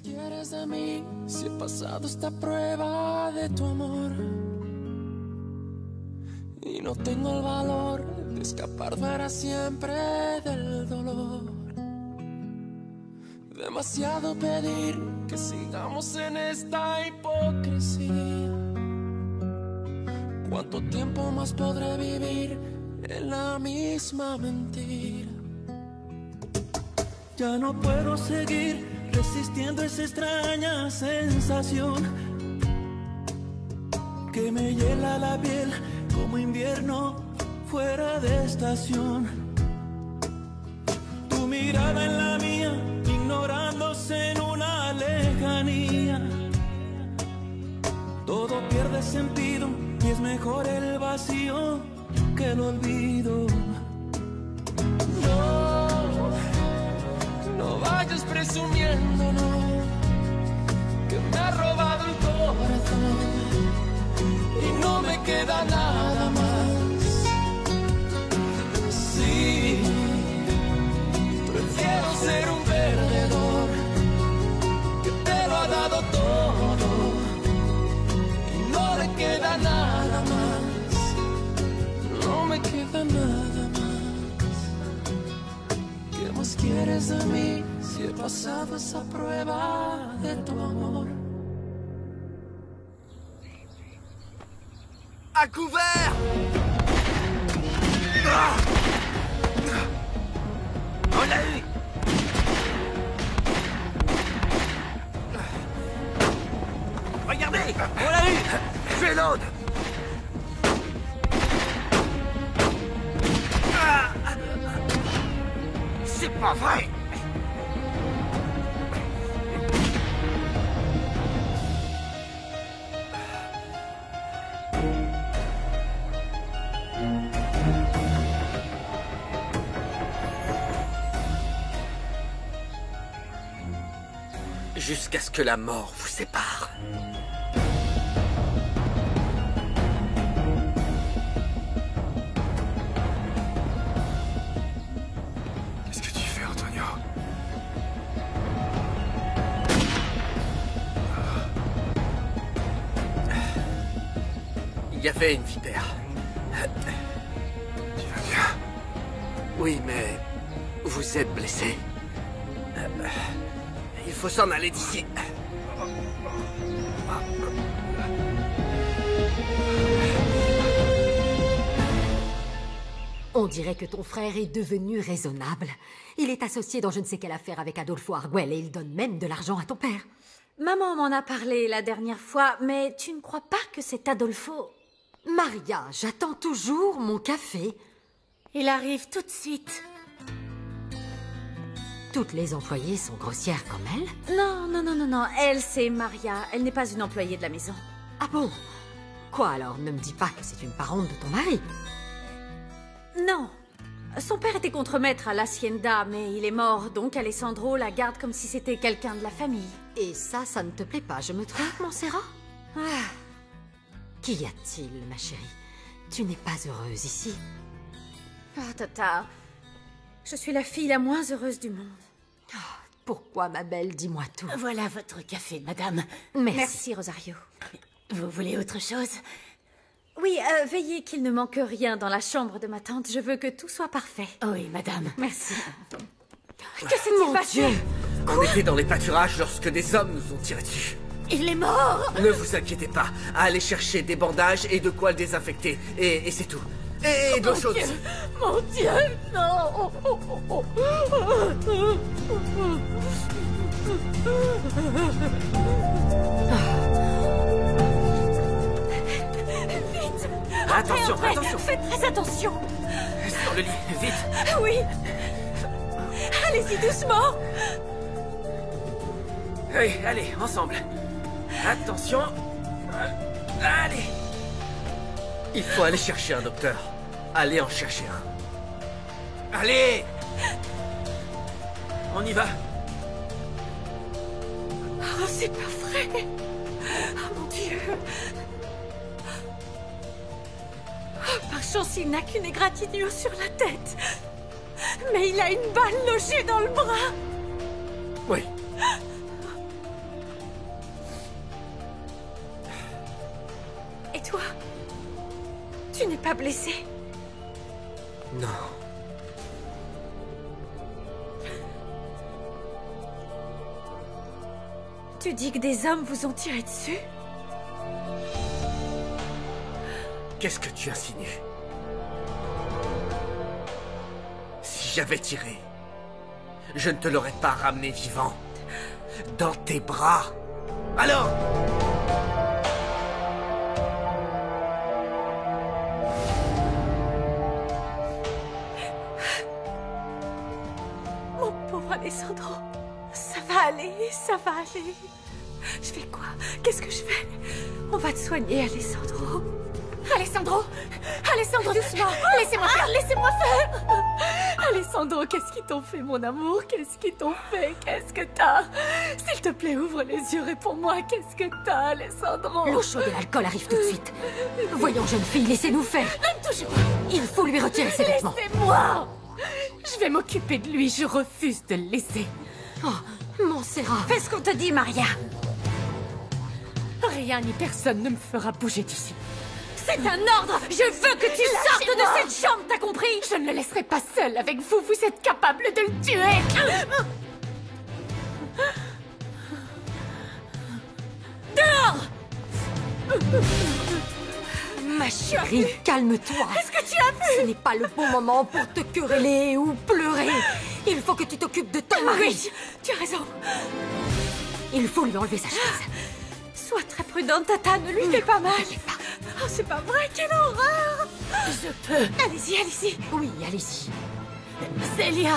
más quieres de mí si he pasado esta prueba de tu amor? Y no tengo el valor de escapar para siempre del dolor. Demasiado pedir que sigamos en esta hipocresía. ¿Cuánto tiempo más podré vivir en la misma mentira? Ya no puedo seguir resistiendo esa extraña sensación que me hiela la piel como invierno fuera de estación. Tu mirada en la mía, ignorándose en una lejanía. Todo pierde sentido y es mejor el vacío que el olvido. No vayas presumiendo, no, que me ha robado el corazón y no me queda nada más. Sí, prefiero ser un perdedor que te lo ha dado todo y no le queda nada más. No me queda nada más. ¿Qué más quieres de mí si he pasado esa prueba de tu amor? À couvert! On l'a eu! Regardez! On l'a eu! Fais l'autre! C'est pas vrai! Jusqu'à ce que la mort vous sépare. Qu'est-ce que tu fais, Antonio? Il y avait une vipère. Tu vas bien? Oui, mais vous êtes blessé. Il faut s'en aller d'ici. On dirait que ton frère est devenu raisonnable. Il est associé dans je ne sais quelle affaire avec Adolfo Arguelles et il donne même de l'argent à ton père. Maman m'en a parlé la dernière fois, mais tu ne crois pas que c'est Adolfo? Maria, j'attends toujours mon café. Il arrive tout de suite. Toutes les employées sont grossières comme elle? Non. Elle, c'est Maria. Elle n'est pas une employée de la maison. Ah bon? Quoi alors? Ne me dis pas que c'est une parente de ton mari. Non. Son père était contremaître à l'Hacienda, mais il est mort, donc Alessandro la garde comme si c'était quelqu'un de la famille. Et ça ne te plaît pas, je me trompe, Montserrat? Qu'y a-t-il, ma chérie? Tu n'es pas heureuse ici? Ah, Tata, je suis la fille la moins heureuse du monde. Pourquoi, ma belle? Dis-moi tout. Voilà votre café, madame. Merci. Merci, Rosario. Vous voulez autre chose? Oui, veillez qu'il ne manque rien dans la chambre de ma tante. Je veux que tout soit parfait. Oui, madame. Merci. Que s'est-il passé? On était dans les pâturages lorsque des hommes nous ont tiré dessus. Il est mort? Ne vous inquiétez pas. Allez chercher des bandages et de quoi le désinfecter. Et c'est tout. Et de l'eau chaude. Mon Dieu, non! Vite! Attention, entrez. attention! Faites très attention! Sur le lit, vite! Oui! Allez-y doucement! Oui, allez, ensemble. Attention. Allez. Il faut aller chercher un docteur. Allez en chercher un. Allez. On y va. Oh, c'est pas vrai! Oh mon Dieu! Oh, par chance, il n'a qu'une égratignure sur la tête. Mais il a une balle logée dans le bras. Oui. pas blessé? Non. Tu dis que des hommes vous ont tiré dessus? Qu'est-ce que tu insinues? Si j'avais tiré, je ne te l'aurais pas ramené vivant. Dans tes bras. Alors? Mon pauvre Alessandro. Ça va aller, ça va aller. Je fais quoi? Qu'est-ce que je fais? On va te soigner, Alessandro. Alessandro! Alessandro, doucement! Laissez-moi faire, laissez-moi faire! Alessandro, qu'est-ce qu'ils t'ont fait, mon amour? Qu'est-ce qu'ils t'ont fait? Qu'est-ce que t'as? S'il te plaît, ouvre les yeux, réponds-moi. Qu'est-ce que t'as, Alessandro? L'eau chaude et l'alcool arrivent tout de suite. Voyons, jeune fille, laissez-nous faire. Ne me touchez pas! Il faut lui retirer ses vêtements. Laissez-moi! Je vais m'occuper de lui, je refuse de le laisser. Oh, Montserrat. Fais ce qu'on te dit, Maria. Rien ni personne ne me fera bouger d'ici. C'est un ordre! Je veux que tu sortes de cette chambre, t'as compris? Je ne le laisserai pas seul avec vous, vous êtes capable de le tuer! Dehors! Ma chérie, calme-toi. Qu'est-ce que tu as vu? Ce n'est pas le bon moment pour te quereller ou pleurer. Il faut que tu t'occupes de ton mari. Oui, tu as raison. Il faut lui enlever sa chaise. Sois très prudente, Tata, ne lui fais pas mal. Oh, c'est pas vrai, quelle horreur! Je peux. Allez-y, allez-y. Oui, allez-y. Célia!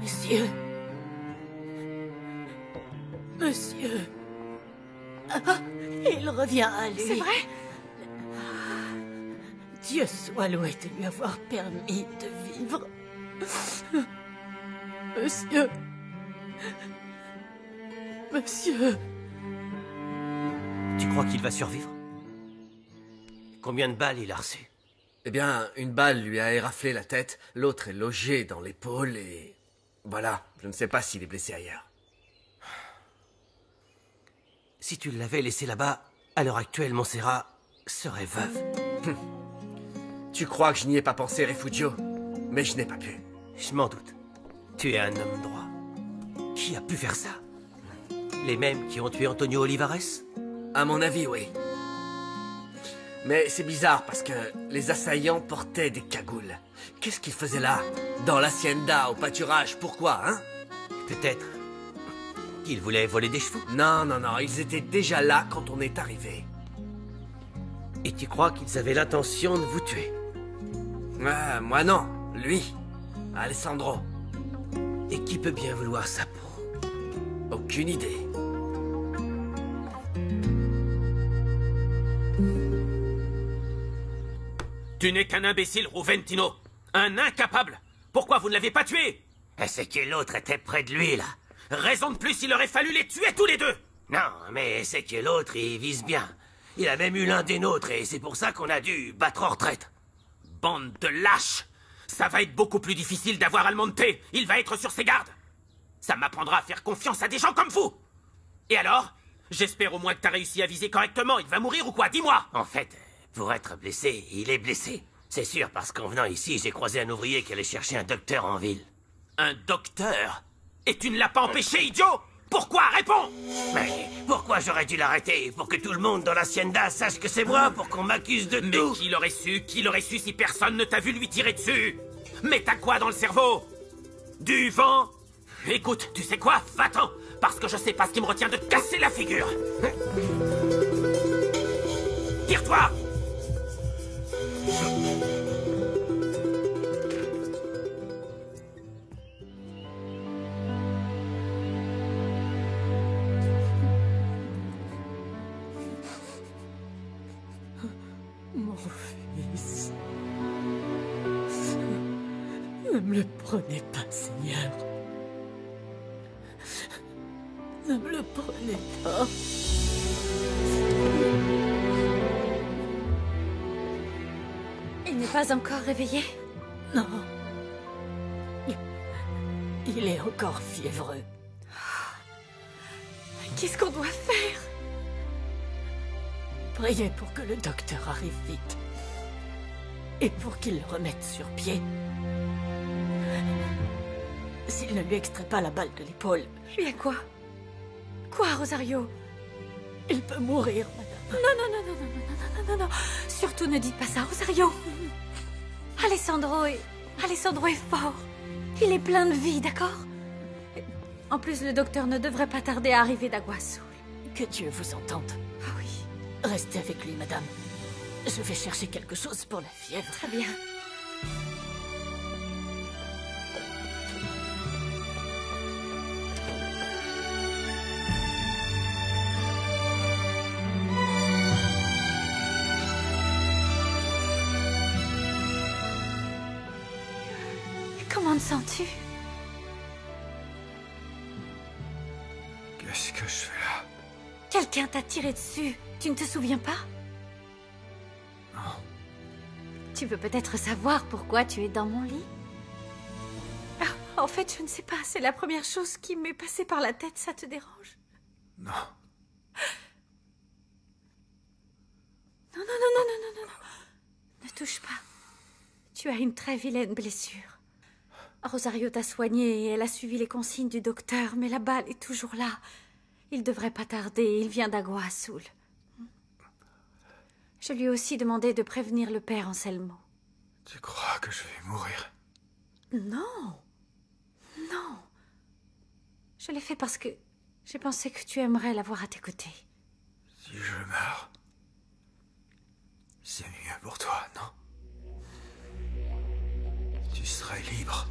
Monsieur. Monsieur. Ah, il revient à lui. C'est vrai? Dieu soit loué de lui avoir permis de vivre. Monsieur. Monsieur. Tu crois qu'il va survivre? Combien de balles il a reçu? Eh bien, une balle lui a éraflé la tête, l'autre est logée dans l'épaule et... Voilà, je ne sais pas s'il est blessé ailleurs. Si tu l'avais laissé là-bas, à l'heure actuelle, Montserrat serait veuve. Tu crois que je n'y ai pas pensé, Refugio? Mais je n'ai pas pu. Je m'en doute. Tu es un homme droit. Qui a pu faire ça? Les mêmes qui ont tué Antonio Olivares? À mon avis, oui. Mais c'est bizarre parce que les assaillants portaient des cagoules. Qu'est-ce qu'ils faisaient là? Dans l'hacienda, au pâturage, pourquoi, hein? Peut-être qu'ils voulaient voler des chevaux? Non, non, non, ils étaient déjà là quand on est arrivé. Et tu crois qu'ils avaient l'intention de vous tuer? Moi non, lui. Alessandro. Et qui peut bien vouloir sa peau? Aucune idée. Tu n'es qu'un imbécile, Ruventino. Un incapable. Pourquoi vous ne l'avez pas tué? C'est que l'autre était près de lui, là. Raison de plus, il aurait fallu les tuer tous les deux. Non, mais c'est que l'autre, il vise bien. Il a même eu l'un des nôtres, et c'est pour ça qu'on a dû battre en retraite. Bande de lâches. Ça va être beaucoup plus difficile d'avoir Almonte. Il va être sur ses gardes. Ça m'apprendra à faire confiance à des gens comme vous. Et alors? J'espère au moins que t'as réussi à viser correctement. Il va mourir ou quoi? Dis-moi. En fait, pour être blessé, il est blessé. C'est sûr, parce qu'en venant ici, j'ai croisé un ouvrier qui allait chercher un docteur en ville. Un docteur? Et tu ne l'as pas empêché, idiot? Pourquoi? Réponds! Mais pourquoi j'aurais dû l'arrêter? Pour que tout le monde dans l'hacienda sache que c'est moi? Pour qu'on m'accuse de Mais tout? qui l'aurait su? Qui l'aurait su si personne ne t'a vu lui tirer dessus? Mais t'as quoi dans le cerveau? Du vent? Écoute, tu sais quoi? Va-t'en! Parce que je sais pas ce qui me retient de te casser la figure! Tire-toi! Mon fils. Ne me le prenez pas, Seigneur. Ne me le prenez pas. Il n'est pas encore réveillé? Non. Il Il est encore fiévreux. Qu'est-ce qu'on doit faire? Priez pour que le docteur arrive vite. Et pour qu'il le remette sur pied. S'il ne lui extrait pas la balle de l'épaule... Lui a quoi? Quoi, Rosario? Il peut mourir, madame. Non. Surtout ne dites pas ça, Rosario. Alessandro est fort. Il est plein de vie, d'accord? En plus, le docteur ne devrait pas tarder à arriver d'Agua Azul. Que Dieu vous entende. Ah oui. Restez avec lui, madame. Je vais chercher quelque chose pour la fièvre. Très bien. Comment te sens-tu? Qu'est-ce que je fais là? Quelqu'un t'a tiré dessus. Tu ne te souviens pas? Non. Tu veux peut-être savoir pourquoi tu es dans mon lit? Ah, en fait, je ne sais pas. C'est la première chose qui m'est passée par la tête. Ça te dérange? Non. Non. Ne touche pas. Tu as une très vilaine blessure. Rosario t'a soigné et elle a suivi les consignes du docteur, mais la balle est toujours là. Il devrait pas tarder, il vient d'Agua Azul. Je lui ai aussi demandé de prévenir le père Anselmo. Tu crois que je vais mourir? Non. Je l'ai fait parce que j'ai pensé que tu aimerais l'avoir à tes côtés. Si je meurs, c'est mieux pour toi, non? Tu serais libre.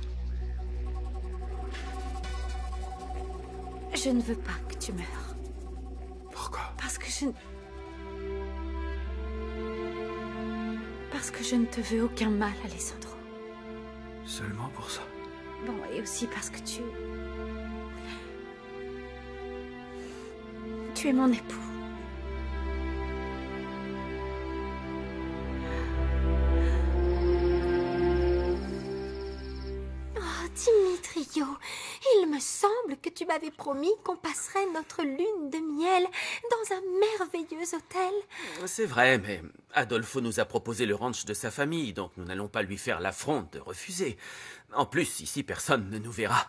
Je ne veux pas que tu meurs. Pourquoi? Parce que je ne te veux aucun mal, Alessandro. Seulement pour ça? Bon, et aussi parce que tu es mon époux. Dimitrio, il me semble que tu m'avais promis qu'on passerait notre lune de miel dans un merveilleux hôtel. C'est vrai, mais Adolfo nous a proposé le ranch de sa famille, donc nous n'allons pas lui faire l'affront de refuser. En plus, ici, personne ne nous verra.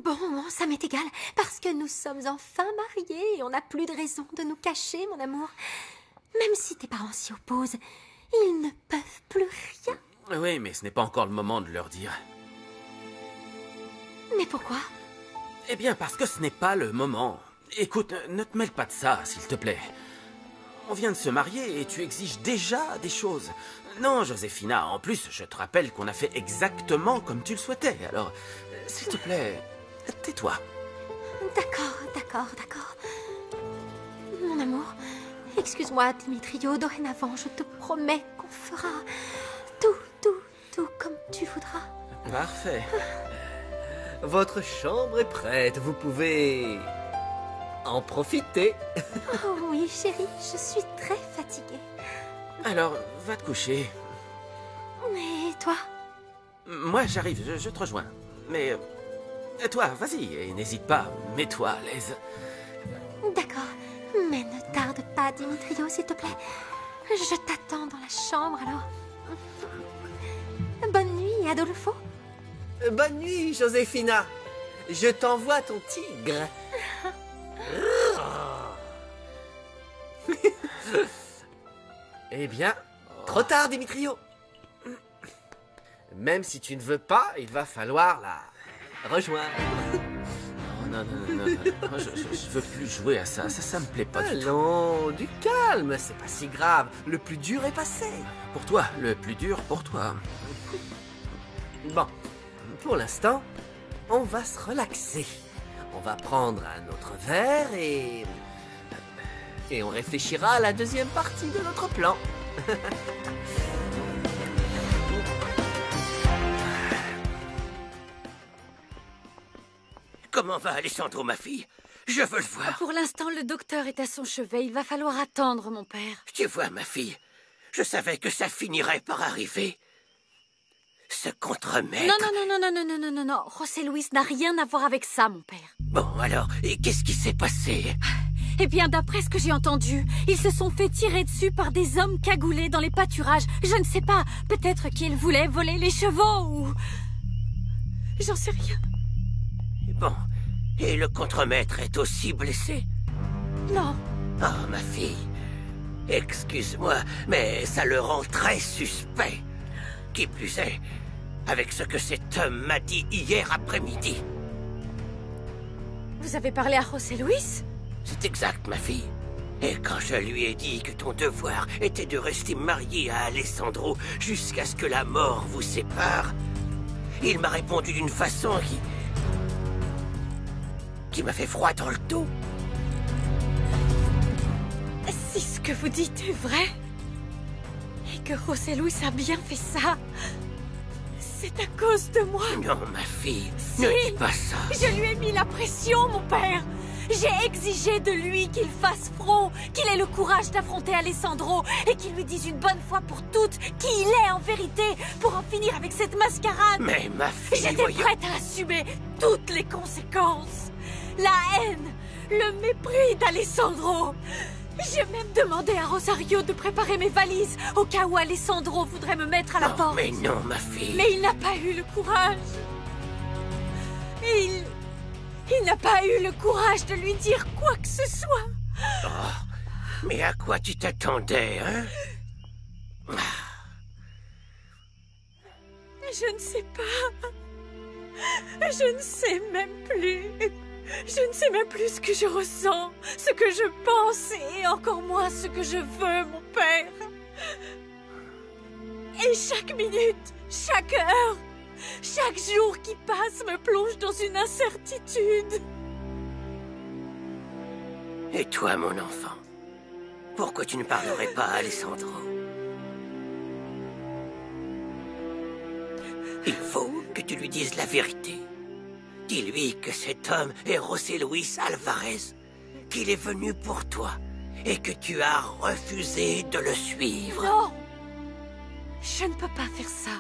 Bon, ça m'est égal, parce que nous sommes enfin mariés et on n'a plus de raison de nous cacher, mon amour. Même si tes parents s'y opposent, ils ne peuvent plus rien. Oui, mais ce n'est pas encore le moment de leur dire. Mais pourquoi? Eh bien, parce que ce n'est pas le moment. Écoute, ne te mêle pas de ça, s'il te plaît. On vient de se marier et tu exiges déjà des choses. Non, Josefina, en plus, je te rappelle qu'on a fait exactement comme tu le souhaitais. Alors, s'il te plaît, tais-toi. D'accord. Mon amour, excuse-moi, Dimitrio, dorénavant, je te promets qu'on fera tout comme tu voudras. Parfait. Votre chambre est prête, vous pouvez en profiter. Oh oui, chérie, je suis très fatiguée. Alors, va te coucher. Mais toi? Moi, j'arrive, je te rejoins. Mais toi, vas-y, et n'hésite pas, mets-toi à l'aise. D'accord, mais ne tarde pas, Dimitrio, s'il te plaît. Je t'attends dans la chambre, alors. Bonne nuit, Adolfo. Bonne nuit, Josefina. Je t'envoie ton tigre. Eh bien, trop tard, Dimitrio. Même si tu ne veux pas, il va falloir la rejoindre. Non, je veux plus jouer à ça, ça me plaît pas du tout. Allons, du calme, c'est pas si grave. Le plus dur est passé. Pour toi, le plus dur pour toi. Bon, pour l'instant, on va se relaxer. On va prendre un autre verre et on réfléchira à la deuxième partie de notre plan. Comment va Alessandro, ma fille? Je veux le voir. Pour l'instant, le docteur est à son chevet. Il va falloir attendre, mon père. Tu vois, ma fille, je savais que ça finirait par arriver. Ce contremaître... Non. José Luis n'a rien à voir avec ça, mon père. Bon, alors, et qu'est-ce qui s'est passé? Eh bien, d'après ce que j'ai entendu, ils se sont fait tirer dessus par des hommes cagoulés dans les pâturages. Je ne sais pas, peut-être qu'ils voulaient voler les chevaux ou... J'en sais rien. Bon, et le contremaître est aussi blessé? Non. Oh, ma fille, excuse-moi, mais ça le rend très suspect. Qui plus est, avec ce que cet homme m'a dit hier après-midi. Vous avez parlé à José Luis? C'est exact, ma fille. Et quand je lui ai dit que ton devoir était de rester marié à Alessandro jusqu'à ce que la mort vous sépare, il m'a répondu d'une façon qui m'a fait froid dans le dos. Si ce que vous dites est vrai, et que José Luis a bien fait ça, c'est à cause de moi. Non, ma fille, Si. ne dis pas ça. Je lui ai mis la pression, mon père. J'ai exigé de lui qu'il fasse front, qu'il ait le courage d'affronter Alessandro et qu'il lui dise une bonne fois pour toutes qui il est en vérité pour en finir avec cette mascarade. Mais ma fille, J'étais voyons... prête à assumer toutes les conséquences. La haine, le mépris d'Alessandro. J'ai même demandé à Rosario de préparer mes valises au cas où Alessandro voudrait me mettre à la porte. Mais non, ma fille. Mais il n'a pas eu le courage. Il n'a pas eu le courage de lui dire quoi que ce soit. Oh, mais à quoi tu t'attendais, hein? Je ne sais pas. Je ne sais même plus. Je ne sais même plus ce que je ressens, ce que je pense et encore moins ce que je veux, mon père. Et chaque minute, chaque heure, chaque jour qui passe me plonge dans une incertitude. Et toi, mon enfant, pourquoi tu ne parlerais pas à Alessandro? Il faut que tu lui dises la vérité. Dis-lui que cet homme est José Luis Alvarez, qu'il est venu pour toi et que tu as refusé de le suivre. Non! Je ne peux pas faire ça.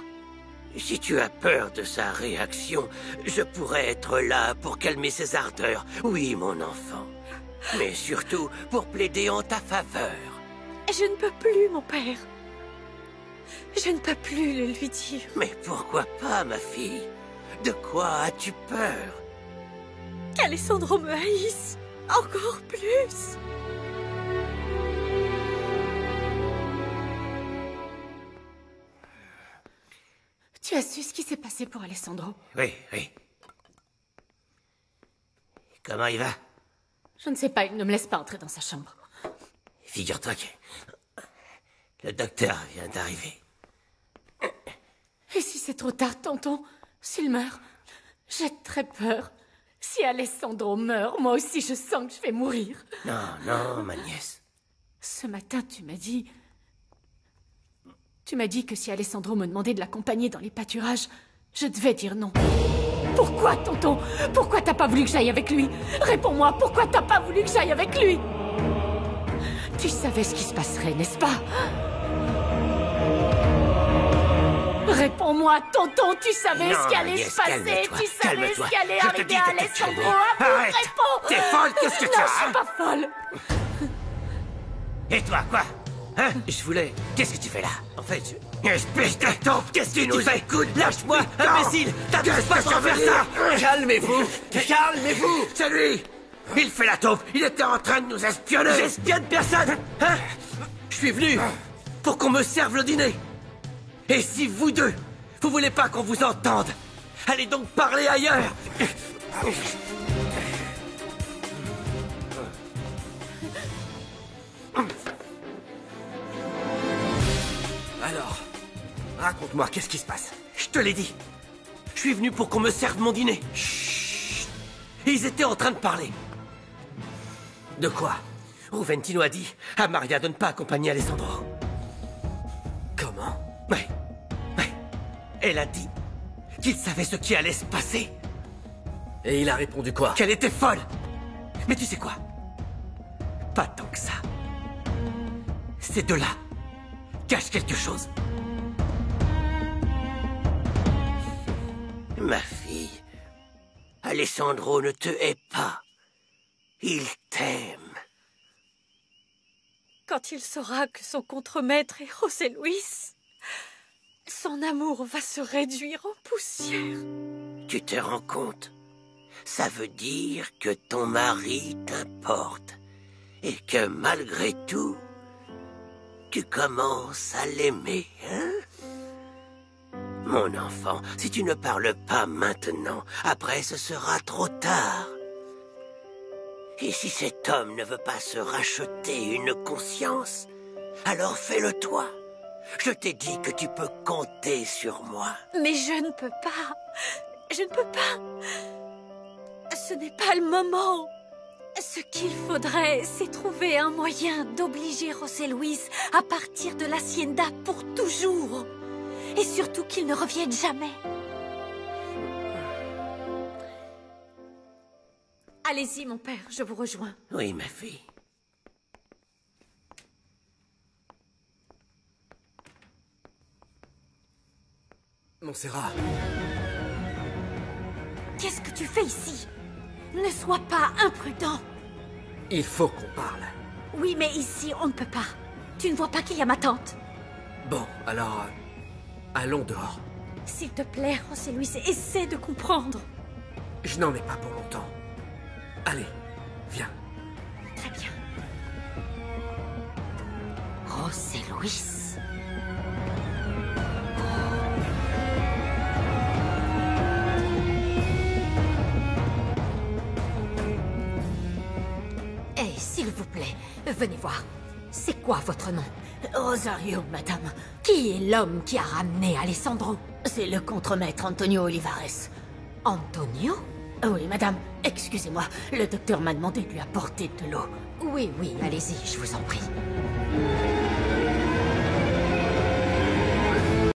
Si tu as peur de sa réaction, je pourrais être là pour calmer ses ardeurs. Oui, mon enfant. Mais surtout pour plaider en ta faveur. Je ne peux plus, mon père. Je ne peux plus le lui dire. Mais pourquoi pas, ma fille? De quoi as-tu peur? Qu'Alessandro me haïsse encore plus. Tu as su ce qui s'est passé pour Alessandro? Oui. Comment il va? Je ne sais pas, il ne me laisse pas entrer dans sa chambre. Figure-toi que le docteur vient d'arriver. Et si c'est trop tard, tonton? S'il meurt, j'ai très peur. Si Alessandro meurt, moi aussi je sens que je vais mourir. Non, ma nièce. Ce matin, tu m'as dit... Tu m'as dit que si Alessandro me demandait de l'accompagner dans les pâturages, je devais dire non. Pourquoi, tonton? Pourquoi t'as pas voulu que j'aille avec lui? Réponds-moi, pourquoi t'as pas voulu que j'aille avec lui? Tu savais ce qui se passerait, n'est-ce pas? Réponds-moi, tonton, tu savais ce qui allait se passer. Tu savais ce qui allait arriver à Alessandro. Arrête! Réponds! T'es folle, qu'est-ce que tu Non, as? je suis pas folle. Et toi, quoi? Hein? Je voulais... Qu'est-ce que tu fais là? En fait, Espèce de taupe, qu'est-ce que tu nous fais? Écoute, lâche-moi, imbécile! T'as pas sans faire ça! Calmez-vous! Calmez-vous! C'est lui! Il fait la taupe! Il était en train de nous espionner! J'espionne personne! Hein? Je suis venu pour qu'on me serve le dîner! Et si vous deux, vous voulez pas qu'on vous entende, allez donc parler ailleurs! Alors, raconte-moi, qu'est-ce qui se passe? Je te l'ai dit. Je suis venu pour qu'on me serve mon dîner. Chut. Ils étaient en train de parler. De quoi? Ruventino a dit à Maria de ne pas accompagner Alessandro. Comment? Ouais. Elle a dit qu'il savait ce qui allait se passer. Et il a répondu quoi? Qu'elle était folle. Mais tu sais quoi? Pas tant que ça. Ces deux-là cachent quelque chose. Ma fille, Alessandro ne te hait pas. Il t'aime. Quand il saura que son contremaître est José Luis, son amour va se réduire en poussière. Tu te rends compte? Ça veut dire que ton mari t'importe et que malgré tout, tu commences à l'aimer, hein? Mon enfant, si tu ne parles pas maintenant, après ce sera trop tard. Et si cet homme ne veut pas se racheter une conscience, alors fais-le toi. Je t'ai dit que tu peux compter sur moi. Mais je ne peux pas. Je ne peux pas. Ce n'est pas le moment. Ce qu'il faudrait, c'est trouver un moyen d'obliger José Luis à partir de l'hacienda pour toujours. Et surtout qu'il ne revienne jamais. Allez-y, mon père, je vous rejoins. Oui, ma fille. Montserrat. Qu'est-ce que tu fais ici? Ne sois pas imprudent. Il faut qu'on parle. Oui, mais ici, on ne peut pas. Tu ne vois pas qu'il y a ma tante? Bon, alors... allons dehors. S'il te plaît, José Luis, essaie de comprendre. Je n'en ai pas pour longtemps. Allez, viens. Très bien. José Luis. Eh, s'il vous plaît, venez voir. C'est quoi votre nom? Rosario, madame. Qui est l'homme qui a ramené Alessandro? C'est le contremaître Antonio Olivares. Antonio? Oui, madame. Excusez-moi, le docteur m'a demandé de lui apporter de l'eau. Oui, allez-y, je vous en prie.